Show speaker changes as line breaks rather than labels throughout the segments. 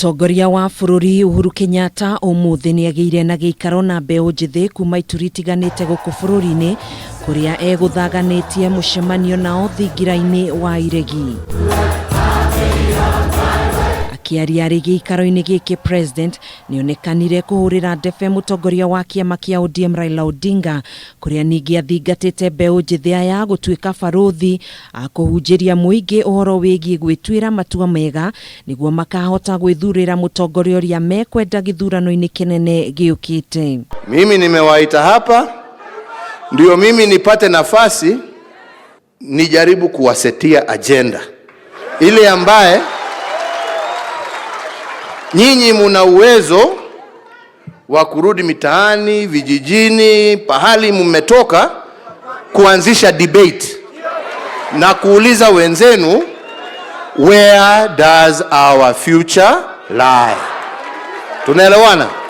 Mutongoria wa bururi Uhuru Kenyatta umuthi ni agiire na giikaro na mbeu njithi kuma ituri itiganite guku bururi-ini kuria eguthaganitie mucemanio nao thingira-ini wa iregi. Akiaria ari giikaro-ini giki president nionekanire kuhurira ndebe mutongoria wa kiama kia ODM Raila Odinga kuria ningi athingatite mbeu njithi aya gutuika baruthi akuhunjiria muingi uhoro wigie gwituira matua mega niguo makahota gwithurira mutongoria uria mekwenda githurano-ini kinene giukite.
Mimi nimewaita hapa ndio mimi nipate nafasi nijaribu kuwasetia agenda ile ambaye nyinyi muna uwezo wa kurudi mitaani, vijijini, pahali mmetoka kuanzisha debate na kuuliza wenzenu, where does our future lie? Tunaelewana?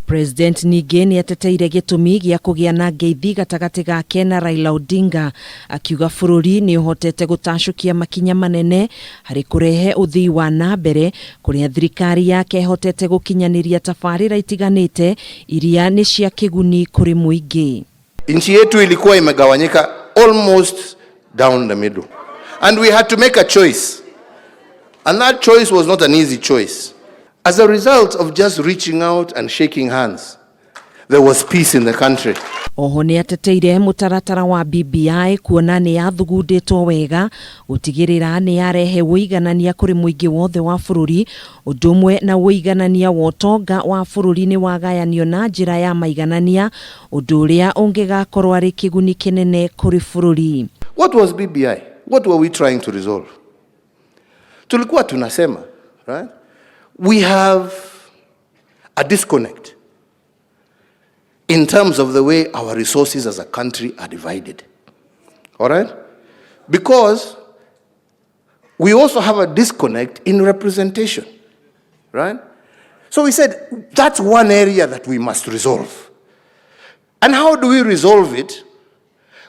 President ningi ni ateteire gitumi gia kugia na ngeithi gatagati gake na Raila Odinga akiuga bururi ni uhotete gutashukia makinya manene hari kurehe uthii wa nambere kuria thirikari yake hotete gukinyaniria tabarira itiganite iria ni cia kiguni kuri muingi.
Nchi yetu ilikuwa imegawanyika almost down the middle and we had to make a choice, and that choice was not an easy choice. As a result of just reaching out and shaking hands, there was peace in the country.
Oho ni ateteire mutaratara wa BBI kuona ni athugunditwo wega gutigirira ni arehe uiganania kuri muingi wothe wa bururi udumwe na uiganania wotonga wa bururi ni wagayanio na njira ya maiganania uduria ungigakorwo ari kiguni kinene kuri bururi.
What was BBI? What were we trying to resolve? Tulikuwa tunasema, right? We have a disconnect in terms of the way our resources as a country are divided. All right? Because we also have a disconnect in representation. Right? So we said that's one area that we must resolve. And how do we resolve it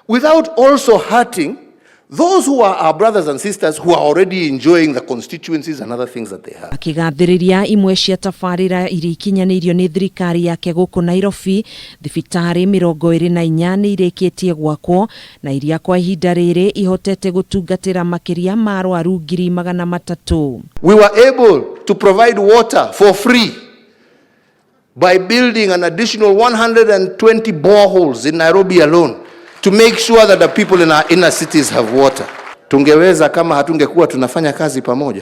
without also hurting those who are our brothers and sisters who are already enjoying the constituencies and other things that they have?
Akigathiriria imwe cia tabarira irikinyanirio ni thirikari yake guku Nairobi, thibitari 24 ni irikitie gwakwo na iria kwa ihinda riri ihotete gutungatira makiria ma arwaru 300,000.
We were able to provide water for free by building an additional 120 boreholes in Nairobi alone, to make sure that the people in our inner cities have water. Tungeweza kama hatungekuwa tunafanya kazi pamoja.